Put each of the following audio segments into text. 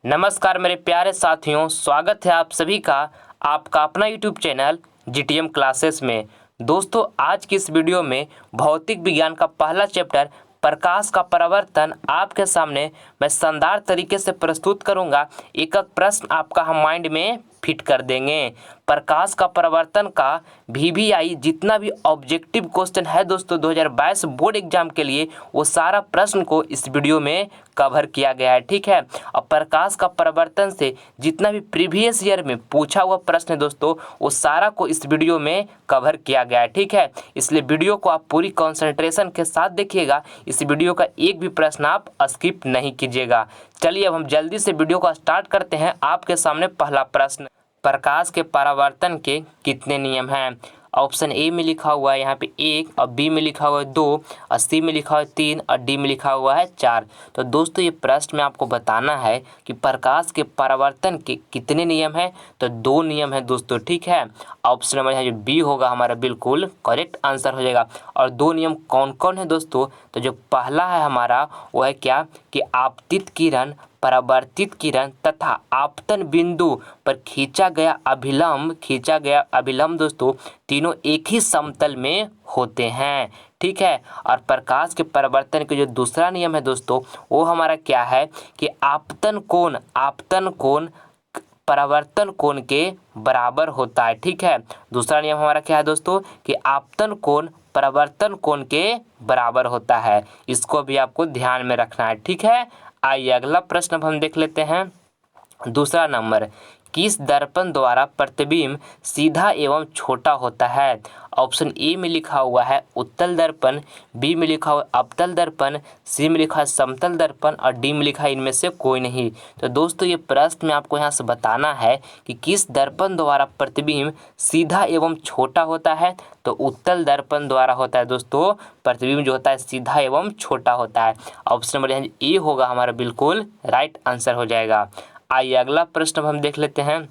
नमस्कार मेरे प्यारे साथियों, स्वागत है आप सभी का आपका अपना यूट्यूब चैनल जीटीएम क्लासेस में। दोस्तों, आज की इस वीडियो में भौतिक विज्ञान का पहला चैप्टर प्रकाश का परावर्तन आपके सामने मैं शानदार तरीके से प्रस्तुत करूंगा। एक एक प्रश्न आपका हम माइंड में फिट कर देंगे। प्रकाश का परावर्तन का वीवीआई जितना भी ऑब्जेक्टिव क्वेश्चन है दोस्तों 2022 बोर्ड एग्जाम के लिए, वो सारा प्रश्न को इस वीडियो में कवर किया गया है। ठीक है, और प्रकाश का परावर्तन से जितना भी प्रीवियस ईयर में पूछा हुआ प्रश्न है दोस्तों, वो सारा को इस वीडियो में कवर किया गया है। ठीक है, इसलिए वीडियो को आप पूरी कंसंट्रेशन के साथ देखिएगा। इस वीडियो का एक भी प्रश्न आप स्किप नहीं कीजिएगा। चलिए अब हम जल्दी से वीडियो को स्टार्ट करते हैं। आपके सामने पहला प्रश्न, प्रकाश के परावर्तन के कितने नियम हैं? ऑप्शन ए में लिखा हुआ है यहाँ पे 1, और बी में लिखा हुआ है 2, और सी में लिखा हुआ है 3, और डी में लिखा हुआ है 4। तो दोस्तों ये प्रश्न में आपको बताना है कि प्रकाश के परावर्तन के कितने नियम हैं। तो 2 नियम हैं दोस्तों। ठीक है, ऑप्शन नंबर यहाँ जो बी होगा हमारा बिल्कुल करेक्ट आंसर हो जाएगा। और 2 नियम कौन कौन है दोस्तों? तो जो पहला है हमारा वो है क्या कि आपतित किरण, परावर्तित किरण तथा आपतन बिंदु पर खींचा गया अभिलंब दोस्तों तीनों एक ही समतल में होते हैं। ठीक है, और प्रकाश के परावर्तन के जो दूसरा नियम है दोस्तों वो हमारा क्या है कि आपतन कोण परावर्तन कोण के बराबर होता है। ठीक है, दूसरा नियम हमारा क्या है दोस्तों कि आपतन कोण परावर्तन कोण के बराबर होता है। इसको भी आपको ध्यान में रखना है। ठीक है, आइए अगला प्रश्न अब हम देख लेते हैं। दूसरा नंबर, किस दर्पण द्वारा प्रतिबिंब सीधा एवं छोटा होता है? ऑप्शन ए में लिखा हुआ है उत्तल दर्पण, बी में लिखा हुआ है अवतल दर्पण, सी में लिखा है समतल दर्पण, और डी में लिखा है इनमें से कोई नहीं। तो दोस्तों ये प्रश्न में आपको यहाँ से बताना है कि किस दर्पण द्वारा प्रतिबिंब सीधा एवं छोटा होता है। तो उत्तल दर्पण द्वारा होता है दोस्तों प्रतिबिंब जो होता है सीधा एवं छोटा होता है। ऑप्शन नंबर यहाँ ए होगा हमारा बिल्कुल राइट आंसर हो जाएगा। आइए अगला प्रश्न हम देख लेते हैं।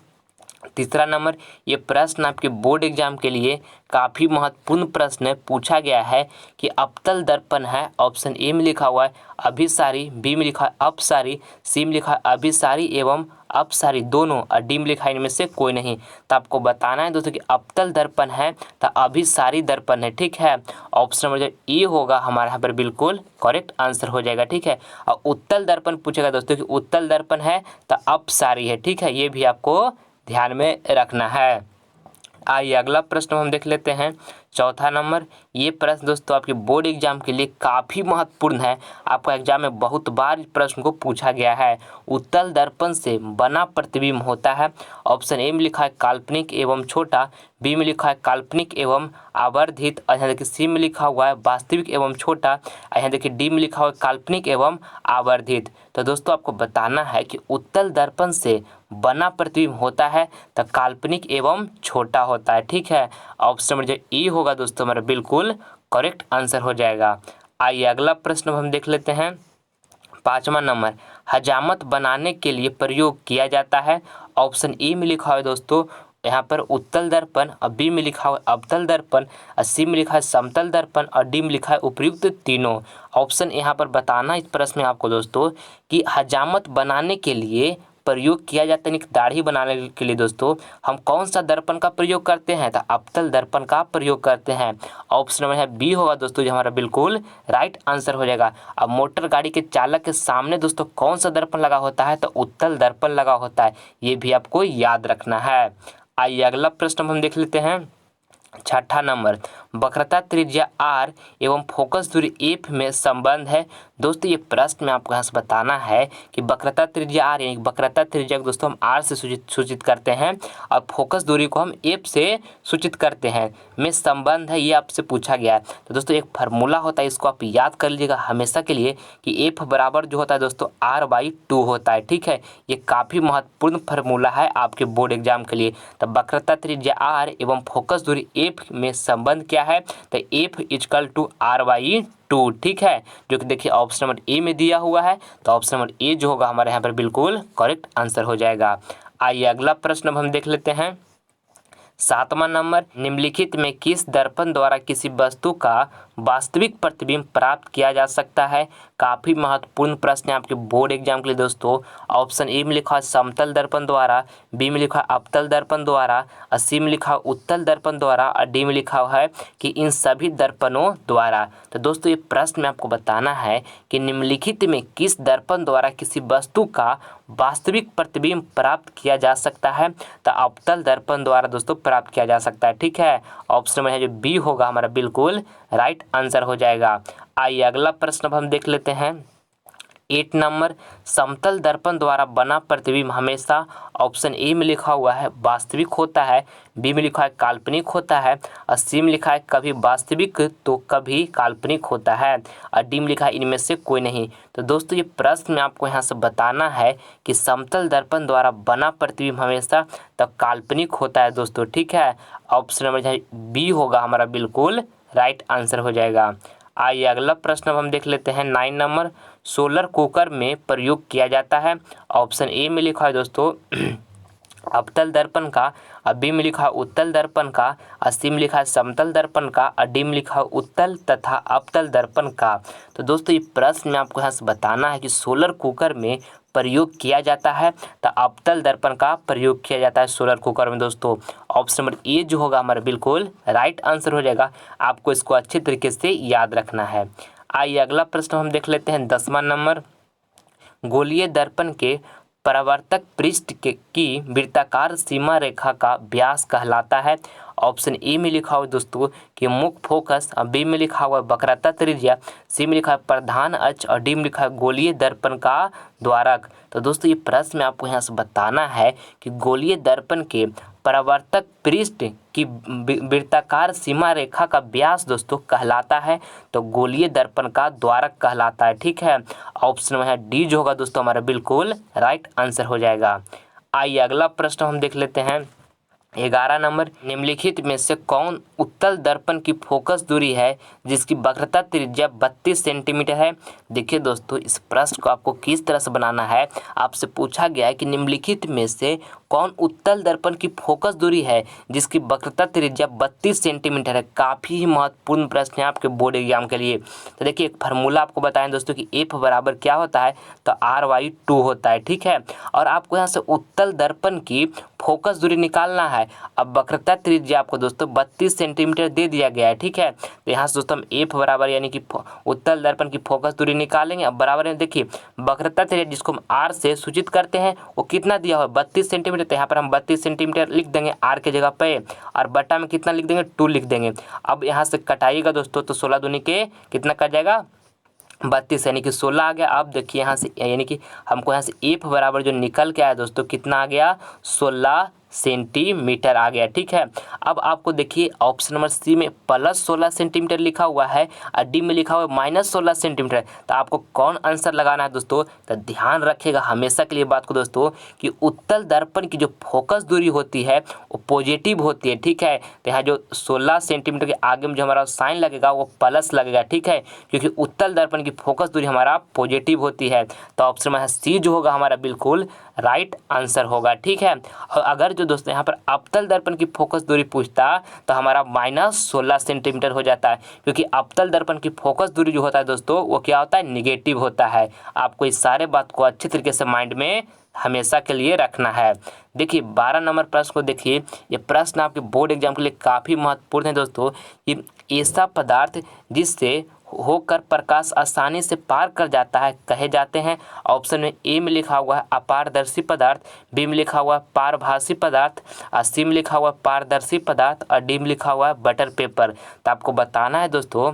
तीसरा नंबर, ये प्रश्न आपके बोर्ड एग्जाम के लिए काफ़ी महत्वपूर्ण प्रश्न पूछा गया है कि अवतल दर्पण है। ऑप्शन ए में लिखा हुआ है अभिसारी, बी में लिखा है अपसारी, सी में लिखा है अभिसारी एवं अपसारी दोनों, और डी में लिखा है इनमें से कोई नहीं। तो आपको बताना है दोस्तों कि अवतल दर्पण है तो अभिसारी दर्पण है। ठीक है, ऑप्शन नंबर जो ए होगा हमारे यहाँ पर बिल्कुल करेक्ट आंसर हो जाएगा। ठीक है, और उत्तल दर्पण पूछेगा दोस्तों कि उत्तल दर्पण है तो अपसारी है। ठीक है, ये भी आपको ध्यान में रखना है। आइए अगला प्रश्न हम देख लेते हैं। चौथा नंबर, ये प्रश्न दोस्तों आपके बोर्ड एग्जाम के लिए काफ़ी महत्वपूर्ण है। आपका एग्जाम में बहुत बार इस प्रश्न को पूछा गया है। उत्तल दर्पण से बना प्रतिबिंब होता है। ऑप्शन ए में लिखा है काल्पनिक एवं छोटा, बी में लिखा है काल्पनिक एवं आवर्धित, और यहाँ देखिए सी में लिखा हुआ है वास्तविक एवं छोटा, और यहाँ देखिए डी में लिखा हुआ है काल्पनिक एवं आवर्धित। तो दोस्तों आपको बताना है कि उत्तल दर्पण से बना प्रतिबिंब होता है तो काल्पनिक एवं छोटा होता है। ठीक है, ऑप्शन नंबर जो ई होगा दोस्तों हमारा बिल्कुल करेक्ट आंसर हो जाएगा। आइए अगला प्रश्न हम देख लेते हैं। 5वां नंबर, हजामत बनाने के लिए प्रयोग किया जाता है। ऑप्शन ए में लिखा हुआ है दोस्तों यहाँ पर उत्तल दर्पण, और बी में लिखा हुआ है अवतल दर्पण, और सी में लिखा है समतल दर्पण, और डी में लिखा है उपयुक्त तीनों। ऑप्शन यहाँ पर बताना इस प्रश्न में आपको दोस्तों कि हजामत बनाने के लिए प्रयोग किया जाता है, दाढ़ी बनाने के लिए दोस्तों हम कौन सा दर्पण का प्रयोग करते हैं? तो अवतल दर्पण का प्रयोग करते हैं। ऑप्शन नंबर है बी होगा दोस्तों जो हमारा बिल्कुल राइट आंसर हो जाएगा। अब मोटर गाड़ी के चालक के सामने दोस्तों कौन सा दर्पण लगा होता है? तो उत्तल दर्पण लगा होता है। ये भी आपको याद रखना है। आइए अगला प्रश्न हम देख लेते हैं। 6ठा नंबर, वक्रता त्रिज्या r एवं फोकस दूरी f में संबंध है। दोस्तों ये प्रश्न में आपको यहाँ से बताना है कि वक्रता त्रिज्या r यानी वक्रता त्रिज्या को दोस्तों हम r से सूचित करते हैं और फोकस दूरी को हम f से सूचित करते हैं में संबंध है, ये आपसे पूछा गया है। तो दोस्तों एक फार्मूला होता है, इसको आप याद कर लीजिएगा हमेशा के लिए कि f बराबर जो होता है दोस्तों r/2 होता है। ठीक है, ये काफ़ी महत्वपूर्ण फार्मूला है आपके बोर्ड एग्जाम के लिए। तो वक्रता त्रिज्या r एवं फोकस दूरी f में संबंध क्या है? तो f = r/2। ठीक है, जो कि देखिए ऑप्शन नंबर ए में दिया हुआ है। तो ऑप्शन नंबर ए जो होगा हमारे यहाँ पर बिल्कुल करेक्ट आंसर हो जाएगा। आइए अगला प्रश्न अब हम देख लेते हैं। 7वां नंबर, निम्नलिखित में किस दर्पण द्वारा किसी वस्तु का वास्तविक प्रतिबिंब प्राप्त किया जा सकता है? काफ़ी महत्वपूर्ण प्रश्न है आपके बोर्ड एग्जाम के लिए दोस्तों। ऑप्शन ए में लिखा है समतल दर्पण द्वारा, बी में लिखा है अवतल दर्पण द्वारा, और सी में लिखा है उत्तल दर्पण द्वारा, और डी में लिखा हुआ है कि इन सभी दर्पणों द्वारा। तो दोस्तों ये प्रश्न में आपको बताना है कि निम्नलिखित में किस दर्पण द्वारा किसी वस्तु का वास्तविक प्रतिबिंब प्राप्त किया जा सकता है? तो अवतल दर्पण द्वारा दोस्तों प्राप्त किया जा सकता है। ठीक है, ऑप्शन में है जो बी होगा हमारा बिल्कुल राइट आंसर हो जाएगा। आइए अगला प्रश्न अब हम देख लेते हैं। 8 नंबर, समतल दर्पण द्वारा बना प्रतिबिंब हमेशा ऑप्शन ए में लिखा हुआ है वास्तविक होता है, बी में लिखा है काल्पनिक होता है, और सी में लिखा है कभी वास्तविक तो कभी काल्पनिक होता है, और डी में लिखा है इनमें से कोई नहीं। तो दोस्तों ये प्रश्न में आपको यहाँ से बताना है कि समतल दर्पण द्वारा बना प्रतिबिंब हमेशा तो काल्पनिक होता है दोस्तों। ठीक है, ऑप्शन नंबर बी होगा हमारा बिल्कुल राइट आंसर हो जाएगा। आइए अगला प्रश्न अब हम देख लेते हैं। 9 नंबर, सोलर कुकर में प्रयोग किया जाता है। ऑप्शन ए में लिखा है दोस्तों अवतल दर्पण का, और बी में लिखा है उत्तल दर्पण का, और सी में लिखा है समतल दर्पण का, और डी में लिखा है उत्तल तथा अवतल दर्पण का। तो दोस्तों ये प्रश्न में आपको यहाँ से बताना है कि सोलर कुकर में प्रयोग किया जाता है तो अवतल दर्पण का प्रयोग किया जाता है सोलर कुकर में दोस्तों। ऑप्शन नंबर ए जो होगा हमारा बिल्कुल राइट आंसर हो जाएगा। आपको इसको अच्छे तरीके से याद रखना है। आइए अगला प्रश्न हम देख लेते हैं। 10वां नंबर, गोलीय दर्पण के परावर्तक पृष्ठ की वृत्ताकार सीमा रेखा का व्यास कहलाता है। ऑप्शन ए में लिखा हुआ दोस्तों कि मुख्य फोकस, और बी में लिखा हुआ वक्रता त्रिज्या, सी में लिखा है प्रधान अक्ष, और डी में लिखा है गोलीय दर्पण का द्वारक। तो दोस्तों ये प्रश्न में आपको यहाँ से बताना है कि गोलीय दर्पण के परावर्तक पृष्ठ की वृत्ताकार सीमा रेखा का व्यास दोस्तों कहलाता है तो गोलीय दर्पण का द्वारक कहलाता है। ठीक है, ऑप्शन में है डी जो होगा दोस्तों हमारा बिल्कुल राइट आंसर हो जाएगा। आइए अगला प्रश्न हम देख लेते हैं। 11 नंबर, निम्नलिखित में से कौन उत्तल दर्पण की फोकस दूरी है जिसकी वक्रता त्रिज्या 32 सेंटीमीटर है? देखिए दोस्तों इस प्रश्न को आपको किस तरह से बनाना है। आपसे पूछा गया है कि निम्नलिखित में से कौन उत्तल दर्पण की फोकस दूरी है जिसकी वक्रता त्रिज्या 32 सेंटीमीटर है। काफ़ी ही महत्वपूर्ण प्रश्न है आपके बोर्ड एग्जाम के लिए। तो देखिए एक फार्मूला आपको बताएं दोस्तों कि एफ बराबर क्या होता है तो RY2 होता है। ठीक है, और आपको यहाँ से उत्तल दर्पण की फोकस दूरी निकालना है। अब वक्रता त्रिज्या आपको दोस्तों 32 सेंटीमीटर दे दिया गया है। ठीक है, तो यहाँ से दोस्तों हम एफ बराबर यानी कि उत्तल दर्पण की फोकस दूरी निकालेंगे। अब बराबर है देखिए वक्रता त्रिज्या जिसको हम आर से सूचित करते हैं वो कितना दिया हुआ है 32 सेंटीमीटर। तो यहाँ पर हम 32 सेंटीमीटर लिख देंगे आर के जगह पे, और बटा में कितना लिख देंगे 2 लिख देंगे। अब यहाँ से कटाइएगा दोस्तों तो 16 दूनी के कितना कट जाएगा 32 यानी कि 16 आ गया। अब देखिए यहाँ से यानी कि हमको यहाँ से एफ बराबर जो निकल के आया दोस्तों कितना आ गया 16 सेंटीमीटर आ गया। ठीक है, अब आपको देखिए ऑप्शन नंबर सी में +16 सेंटीमीटर लिखा हुआ है और डी में लिखा हुआ है -16 सेंटीमीटर। तो आपको कौन आंसर लगाना है दोस्तों? तो ध्यान रखिएगा हमेशा के लिए बात को दोस्तों कि उत्तल दर्पण की जो फोकस दूरी होती है वो पॉजिटिव होती है। ठीक है, तो यहाँ जो 16 सेंटीमीटर के आगे में जो हमारा साइन लगेगा वो प्लस लगेगा। ठीक है, क्योंकि उत्तल दर्पण की फोकस दूरी हमारा पॉजिटिव होती है। तो ऑप्शन में सी जो होगा हमारा बिल्कुल राइट आंसर होगा। ठीक है, और अगर जो दोस्तों यहाँ पर अवतल दर्पण की फोकस दूरी पूछता तो हमारा -16 सेंटीमीटर हो जाता है, क्योंकि अवतल दर्पण की फोकस दूरी जो होता है दोस्तों वो क्या होता है निगेटिव होता है। आपको इस सारे बात को अच्छे तरीके से माइंड में हमेशा के लिए रखना है। देखिए 12 नंबर प्रश्न को देखिए, ये प्रश्न आपके बोर्ड एग्जाम के लिए काफ़ी महत्वपूर्ण है दोस्तों। ये ऐसा पदार्थ जिससे होकर प्रकाश आसानी से पार कर जाता है कहे जाते हैं। ऑप्शन में ए में लिखा हुआ है अपारदर्शी पदार्थ, बी में लिखा हुआ है पारभासी पदार्थ, और सी में लिखा हुआ है पारदर्शी पदार्थ, और डी में लिखा हुआ है बटर पेपर। तो आपको बताना है दोस्तों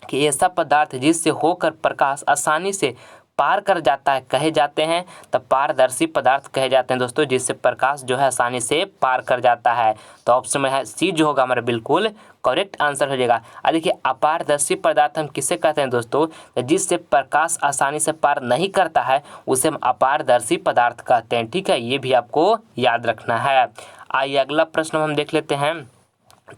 कि ऐसा पदार्थ जिससे होकर प्रकाश आसानी से पार कर जाता है कहे जाते हैं तो पारदर्शी पदार्थ कहे जाते हैं दोस्तों, जिससे प्रकाश जो है आसानी से पार कर जाता है। तो ऑप्शन में है सी जो होगा हमारा बिल्कुल करेक्ट आंसर हो जाएगा। अब देखिए अपारदर्शी पदार्थ हम किसे कहते हैं दोस्तों? जिससे प्रकाश आसानी से पार नहीं करता है उसे हम अपारदर्शी पदार्थ कहते हैं। ठीक है, ये भी आपको याद रखना है। आइए अगला प्रश्न हम देख लेते हैं।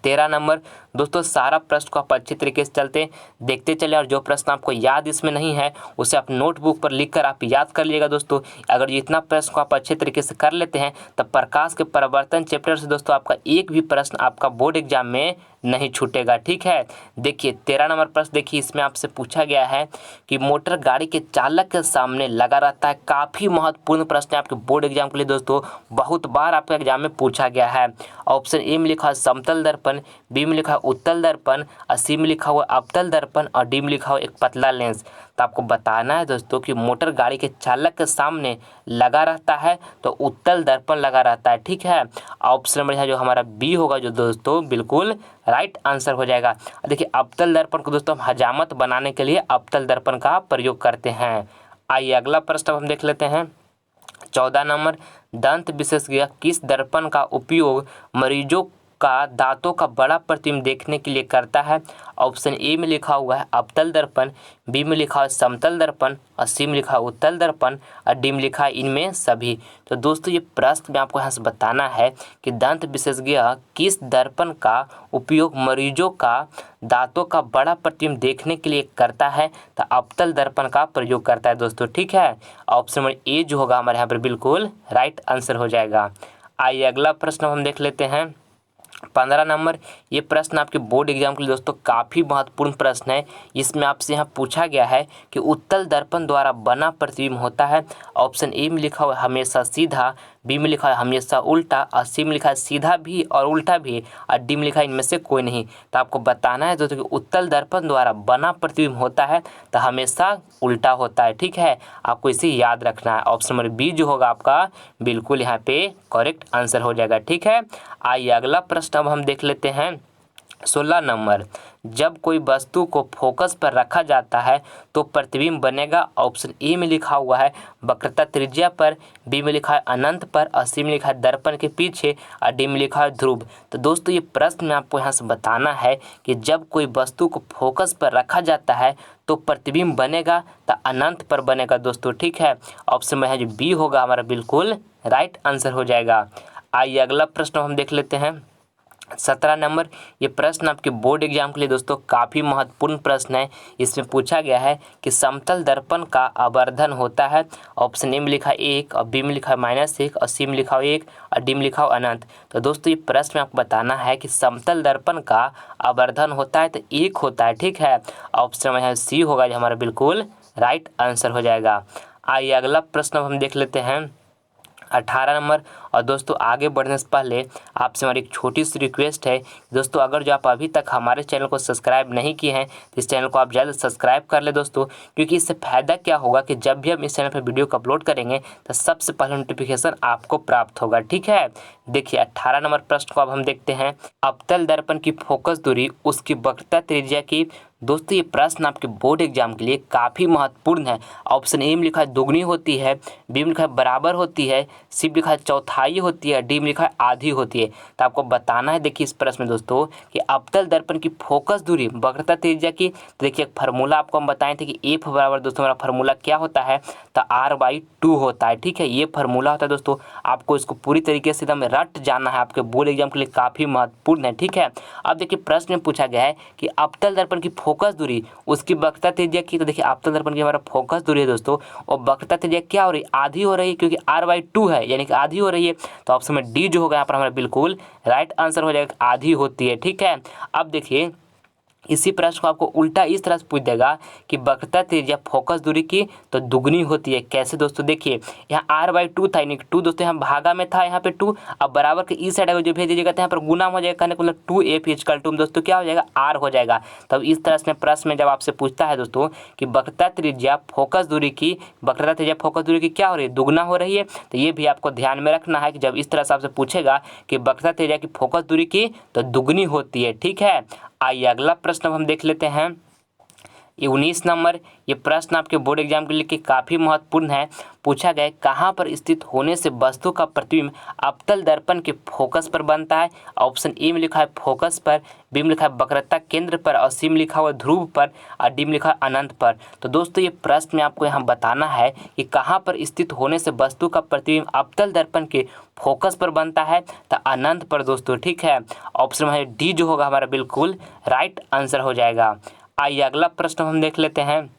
13 नंबर दोस्तों, सारा प्रश्न को आप अच्छे तरीके से देखते चले, और जो प्रश्न आपको याद इसमें नहीं है उसे आप नोटबुक पर लिखकर आप याद कर लीजिएगा दोस्तों। अगर इतना प्रश्न को आप अच्छे तरीके से कर लेते हैं तब प्रकाश के परावर्तन चैप्टर से दोस्तों आपका एक भी प्रश्न आपका बोर्ड एग्जाम में नहीं छूटेगा। ठीक है, देखिए 13 नंबर प्रश्न देखिए, इसमें आपसे पूछा गया है कि मोटर गाड़ी के चालक के सामने लगा रहता है। काफ़ी महत्वपूर्ण प्रश्न है आपके बोर्ड एग्जाम के लिए दोस्तों, बहुत बार आपके एग्जाम में पूछा गया है। ऑप्शन ए में लिखा है समतल दर्पण, बी में लिखा है उत्तल दर्पण, और सी में लिखा हुआ अवतल दर्पण, और डी में लिखा हुआ एक पतला लेंस। तो आपको बताना है दोस्तों कि मोटर गाड़ी के चालक के सामने लगा रहता है तो उत्तल दर्पण लगा रहता है। ठीक है, ऑप्शन नंबर यहाँ जो हमारा बी होगा जो दोस्तों बिल्कुल राइट आंसर हो जाएगा। देखिए अवतल दर्पण को दोस्तों हम हजामत बनाने के लिए अवतल दर्पण का प्रयोग करते हैं। आइए अगला प्रश्न अब हम देख लेते हैं। 14 नंबर, दंत विशेषज्ञ किस दर्पण का उपयोग मरीजों का दांतों का बड़ा प्रतिबिंब देखने के लिए करता है? ऑप्शन ए में लिखा हुआ है अवतल दर्पण, बी में लिखा है समतल दर्पण, और सी में लिखा है उत्तल दर्पण, और डी में लिखा है इनमें सभी। तो दोस्तों ये प्रश्न में आपको यहाँ से बताना है कि दंत विशेषज्ञ किस दर्पण का उपयोग मरीजों का दांतों का बड़ा प्रतिबिंब देखने के लिए करता है? तो अवतल दर्पण का प्रयोग करता है दोस्तों। ठीक है, ऑप्शन नंबर ए जो होगा हमारे यहाँ पर बिल्कुल राइट आंसर हो जाएगा। आइए अगला प्रश्न हम देख लेते हैं। 15 नंबर, ये प्रश्न आपके बोर्ड एग्जाम के लिए दोस्तों काफ़ी महत्वपूर्ण प्रश्न है। इसमें आपसे यहाँ पूछा गया है कि उत्तल दर्पण द्वारा बना प्रतिबिंब होता है। ऑप्शन ए में लिखा हुआ है हमेशा सीधा, बी में लिखा है हमेशा उल्टा, और सी में लिखा है सीधा भी और उल्टा भी, और डी में लिखा है इनमें से कोई नहीं। तो आपको बताना है दोस्तों कि उत्तल दर्पण द्वारा बना प्रतिबिंब होता है तो हमेशा उल्टा होता है। ठीक है, आपको इसे याद रखना है। ऑप्शन नंबर बी जो होगा आपका बिल्कुल यहाँ पे करेक्ट आंसर हो जाएगा। ठीक है, आइए अगला प्रश्न अब हम देख लेते हैं। 16 नंबर, जब कोई वस्तु को फोकस पर रखा जाता है तो प्रतिबिंब बनेगा। ऑप्शन ए में लिखा हुआ है वक्रता त्रिज्या पर, बी में लिखा है अनंत पर, और सी में लिखा है दर्पण के पीछे, और डी में लिखा है ध्रुव। तो दोस्तों ये प्रश्न में आपको यहाँ से बताना है कि जब कोई वस्तु को फोकस पर रखा जाता है तो प्रतिबिंब बनेगा तो अनंत पर बनेगा दोस्तों। ठीक है, ऑप्शन में है जो बी होगा हमारा बिल्कुल राइट आंसर हो जाएगा। आइए अगला प्रश्न हम देख लेते हैं। 17 नंबर, ये प्रश्न आपके बोर्ड एग्जाम के लिए दोस्तों काफ़ी महत्वपूर्ण प्रश्न है। इसमें पूछा गया है कि समतल दर्पण का आवर्धन होता है। ऑप्शन ए में लिखा है 1, और बी में लिखा है -1, और सी में लिखा है 1, और डी में लिखा है अनंत। तो दोस्तों ये प्रश्न में आपको बताना है कि समतल दर्पण का आवर्धन होता है तो 1 होता है। ठीक है, ऑप्शन में है सी होगा जो हमारा बिल्कुल राइट आंसर हो जाएगा। आइए अगला प्रश्न हम देख लेते हैं। 18 नंबर, और दोस्तों आगे बढ़ने से पहले आपसे हमारी एक छोटी सी रिक्वेस्ट है दोस्तों, अगर जो आप अभी तक हमारे चैनल को सब्सक्राइब नहीं किए हैं तो इस चैनल को आप जल्द सब्सक्राइब कर ले दोस्तों, क्योंकि इससे फ़ायदा क्या होगा कि जब भी हम इस चैनल पर वीडियो को अपलोड करेंगे तो सबसे पहले नोटिफिकेशन आपको प्राप्त होगा। ठीक है, देखिए 18 नंबर प्रश्न को अब हम देखते हैं। अवतल दर्पण की फोकस दूरी उसकी वक्रता त्रिज्या की। दोस्तों ये प्रश्न आपके बोर्ड एग्जाम के लिए काफ़ी महत्वपूर्ण है। ऑप्शन ए में लिखा है दोगुनी होती है, बी में लिखा है बराबर होती है, सी में लिखा है चौथाई होती है, डी में लिखा है आधी होती है। तो आपको बताना है देखिए इस प्रश्न में दोस्तों कि अवतल दर्पण की फोकस दूरी वक्रता त्रिज्या की। तो देखिए एक फार्मूला आपको हम बताए थे कि एफ बराबर दोस्तों हमारा फार्मूला क्या होता है तो r/2 होता है। ठीक है, ये फार्मूला होता है दोस्तों, आपको इसको पूरी तरीके से एकदम रट जाना है, आपके बोर्ड एग्जाम के लिए काफ़ी महत्वपूर्ण है। ठीक है, अब देखिए प्रश्न में पूछा गया है कि अवतल दर्पण की फोकस दूरी उसकी वक्रता त्रिज्या की। तो देखिए अवतल दर्पण की हमारा फोकस दूरी है दोस्तों, और वक्रता त्रिज्या क्या हो रही है, आधी हो रही है, क्योंकि r/2 है यानी कि आधी हो रही है। तो ऑप्शन में डी जो होगा यहाँ पर हमारा बिल्कुल राइट आंसर हो जाएगा, आधी होती है। ठीक है, अब देखिए इसी प्रश्न को आपको उल्टा इस तरह से पूछ देगा कि वक्रता त्रिज्या फोकस दूरी की तो दुगनी होती है। कैसे दोस्तों, देखिए यहाँ r/2 था, यानी कि 2 दोस्तों यहाँ भागा में था, यहाँ पे 2, अब बराबर के इस साइड जो भेज दीजिएगा तो यहाँ पर गुना हो जाएगा, कहने को मतलब 2f दोस्तों क्या हो जाएगा, r हो जाएगा। तब इस तरह से प्रश्न में जब आपसे पूछता है दोस्तों कि वक्रता त्रिज्या फोकस दूरी की, वक्रता त्रिज्या फोकस दूरी की क्या हो रही है, दुगना हो रही है, तो ये भी आपको ध्यान में रखना है कि जब इस तरह से आपसे पूछेगा कि वक्रता त्रिज्या की फोकस दूरी की तो दुगनी होती है। ठीक है, आइए अगला प्रश्न हम देख लेते हैं। 19 नंबर, ये प्रश्न आपके बोर्ड एग्जाम के लिए काफ़ी महत्वपूर्ण है। पूछा गया कहाँ पर स्थित होने से वस्तु का प्रतिबिंब अवतल दर्पण के फोकस पर बनता है। ऑप्शन ए में लिखा है फोकस पर, बी में लिखा है वक्रता केंद्र पर, और सी में लिखा हुआ ध्रुव पर, और डी में लिखा है अनंत पर। तो दोस्तों ये प्रश्न में आपको यहाँ बताना है कि कहाँ पर स्थित होने से वस्तु का प्रतिबिंब अवतल दर्पण के फोकस पर बनता है तो अनंत पर दोस्तों। ठीक है, ऑप्शन में डी जो होगा हमारा बिल्कुल राइट आंसर हो जाएगा। आइए अगला प्रश्न हम देख लेते हैं।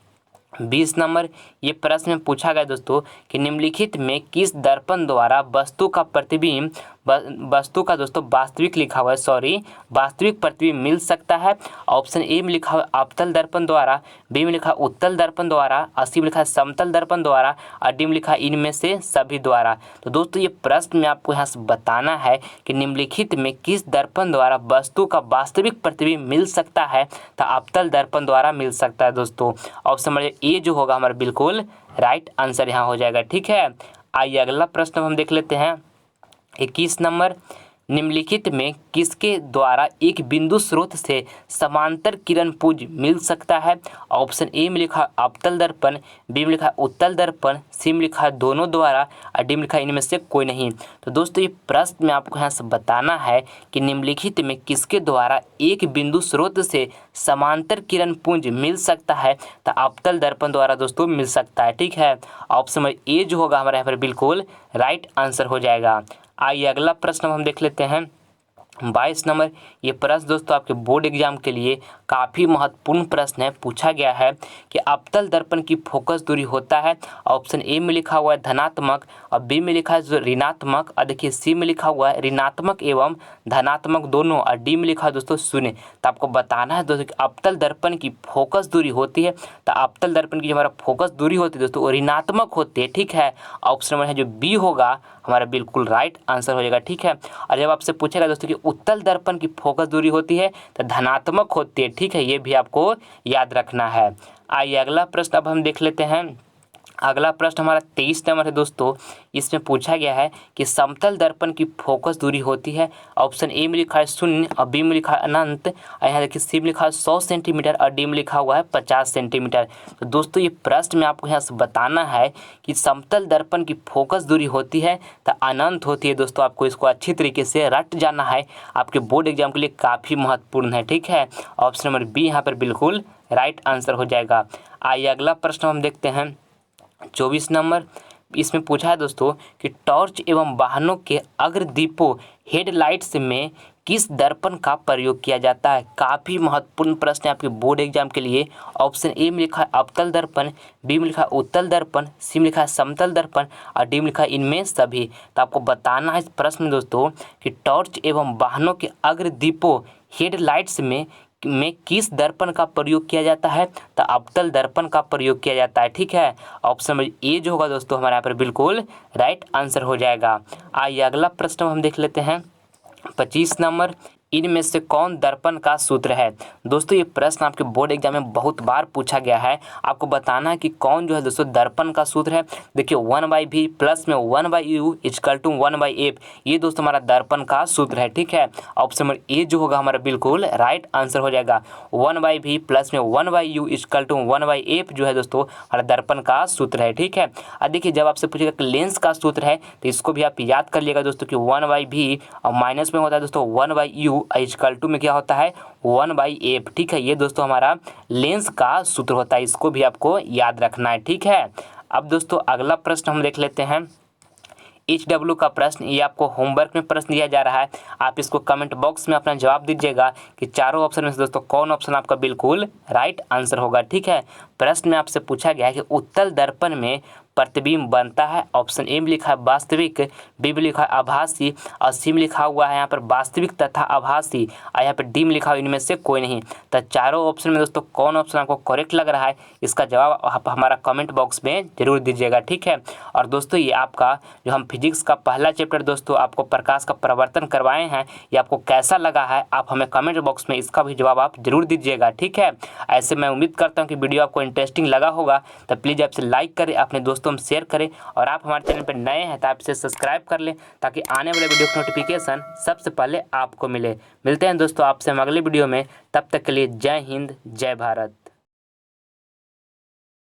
20 नंबर, ये प्रश्न में पूछा गया दोस्तों कि निम्नलिखित में किस दर्पण द्वारा वस्तु का प्रतिबिंब वस्तु का दोस्तों वास्तविक लिखा हुआ है, सॉरी, वास्तविक प्रतिबिंब मिल सकता है। ऑप्शन ए में लिखा हुआ है अवतल दर्पण द्वारा, बी में लिखा है उत्तल दर्पण द्वारा, सी में लिखा है समतल दर्पण द्वारा और डी में लिखा है इनमें से सभी द्वारा। तो दोस्तों ये प्रश्न में आपको यहाँ से बताना है कि निम्नलिखित में किस दर्पण द्वारा वस्तु का वास्तविक प्रतिबिंब मिल सकता है, तो अवतल दर्पण द्वारा मिल सकता है दोस्तों। ऑप्शन नंबर ए जो होगा हमारा बिल्कुल राइट आंसर यहाँ हो जाएगा। ठीक है, आइए अगला प्रश्न हम देख लेते हैं। 21 नंबर, निम्नलिखित में किसके द्वारा एक बिंदु स्रोत से समांतर किरण पुंज मिल सकता है। ऑप्शन ए में लिखा अवतल दर्पण, बी में लिखा उत्तल दर्पण, सी में लिखा दोनों द्वारा और डी में लिखा इनमें से कोई नहीं। तो दोस्तों ये प्रश्न में आपको यहाँ से बताना है कि निम्नलिखित में किसके द्वारा एक बिंदु स्रोत से समांतर किरण पुंज मिल सकता है, तो अवतल दर्पण द्वारा दोस्तों मिल सकता है। ठीक है, ऑप्शन नंबर ए जो होगा हमारे यहाँ पर बिल्कुल राइट आंसर हो जाएगा। आइए अगला प्रश्न हम देख लेते हैं। 22 नंबर, ये प्रश्न दोस्तों आपके बोर्ड एग्जाम के लिए काफ़ी महत्वपूर्ण प्रश्न है। पूछा गया है कि अवतल दर्पण की फोकस दूरी होता है। ऑप्शन ए में लिखा हुआ है धनात्मक और बी में लिखा है जो ऋणात्मक, और देखिए सी में लिखा हुआ है ऋणात्मक एवं धनात्मक दोनों, और डी में लिखा है दोस्तों शून्य। तो आपको बताना है दोस्तों कि अवतल दर्पण की फोकस दूरी होती है, तो अवतल दर्पण की जो हमारा फोकस दूरी होती है दोस्तों वो ऋणात्मक होती है। ठीक है, ऑप्शन नंबर है जो बी होगा हमारा बिल्कुल राइट आंसर हो जाएगा। ठीक है, और जब आपसे पूछेगा दोस्तों कि उत्तल दर्पण की फोकस दूरी होती है तो धनात्मक होती है। ठीक है, ये भी आपको याद रखना है। आइए अगला प्रश्न अब हम देख लेते हैं। अगला प्रश्न हमारा 23 नंबर है दोस्तों। इसमें पूछा गया है कि समतल दर्पण की फोकस दूरी होती है। ऑप्शन ए में लिखा है 0 और बी में लिखा है अनंत, और यहाँ देखिए सी में लिखा है 100 सेंटीमीटर और डी में लिखा हुआ है 50 सेंटीमीटर। तो दोस्तों ये प्रश्न में आपको यहाँ से बताना है कि समतल दर्पण की फोकस दूरी होती है तो अनंत होती है। दोस्तों आपको इसको अच्छी तरीके से रट जाना है, आपके बोर्ड एग्जाम के लिए काफ़ी महत्वपूर्ण है। ठीक है, ऑप्शन नंबर बी यहाँ पर बिल्कुल राइट आंसर हो जाएगा। आइए अगला प्रश्न हम देखते हैं। 24 नंबर, इसमें पूछा है दोस्तों कि टॉर्च एवं वाहनों के अग्रदीपों हेडलाइट्स में किस दर्पण का प्रयोग किया जाता है। काफ़ी महत्वपूर्ण प्रश्न है आपके बोर्ड एग्जाम के लिए। ऑप्शन ए में लिखा है अवतल दर्पण, बी में लिखा है उत्तल दर्पण, सी में लिखा है समतल दर्पण और डी में लिखा है इनमें सभी। तो आपको बताना है इस प्रश्न में दोस्तों कि टॉर्च एवं वाहनों के अग्रदीपों हेडलाइट्स में किस दर्पण का प्रयोग किया जाता है, तो अवतल दर्पण का प्रयोग किया जाता है। ठीक है, ऑप्शन नंबर ए जो होगा दोस्तों हमारे यहाँ पर बिल्कुल राइट आंसर हो जाएगा। आइए अगला प्रश्न हम देख लेते हैं। 25 नंबर, इनमें से कौन दर्पण का सूत्र है। दोस्तों ये प्रश्न आपके बोर्ड एग्जाम में बहुत बार पूछा गया है। आपको बताना है कि कौन जो है दोस्तों दर्पण का सूत्र है। देखिए 1/v प्लस में 1/u इक्वल टू 1/f, ये दोस्तों हमारा दर्पण का सूत्र है। ठीक है, ऑप्शन नंबर ए जो होगा हमारा बिल्कुल राइट आंसर हो जाएगा। 1/v प्लस में 1/u इक्वल टू 1/f जो है दोस्तों हमारा दर्पण का सूत्र है। ठीक है, अब देखिए जब आपसे पूछेगा कि लेंस का सूत्र है तो इसको भी आप याद कर लिएगा दोस्तों कि 1/v और माइनस में होता है दोस्तों 1/u इक्वल टू में क्या होता है 1/f। ठीक है, ये दोस्तों हमारा लेंस का सूत्र होता है, इसको भी आपको याद रखना है। ठीक है, अब दोस्तों अगला प्रश्न हम देख लेते हैं। HW का प्रश्न, ये आपको होमवर्क में प्रश्न दिया जा रहा है। आप इसको कमेंट बॉक्स में अपना जवाब दीजिएगा कि चारों ऑप्शन में से दोस्तों कौन ऑप्शन आपका बिल्कुल राइट आंसर होगा। ठीक है, प्रश्न में आपसे पूछा गया है कि उत्तल दर्पण में प्रतिबिंब बनता है। ऑप्शन ए में लिखा है वास्तविक, बी में लिखा है आभासी और सी में लिखा हुआ है यहाँ पर वास्तविक तथा आभासी और यहाँ पर डी में लिखा हुआ इनमें से कोई नहीं। तो चारों ऑप्शन में दोस्तों कौन ऑप्शन आपको करेक्ट लग रहा है, इसका जवाब आप हमारा कमेंट बॉक्स में जरूर दीजिएगा। ठीक है, और दोस्तों ये आपका जो हम फिजिक्स का पहला चैप्टर दोस्तों आपको प्रकाश का प्रवर्तन करवाए हैं, ये आपको कैसा लगा है आप हमें कमेंट बॉक्स में इसका भी जवाब आप जरूर दीजिएगा। ठीक है, ऐसे मैं उम्मीद करता हूँ कि वीडियो आपको इंटरेस्टिंग लगा होगा, तो प्लीज़ आपसे लाइक करें, अपने दोस्तों में शेयर करें और आप हमारे चैनल पर नए हैं तो आप इसे सब्सक्राइब कर लें ताकि आने वाले वीडियो की नोटिफिकेशन सबसे पहले आपको मिले। मिलते हैं दोस्तों आपसे हम अगले वीडियो में, तब तक के लिए जय हिंद जय भारत।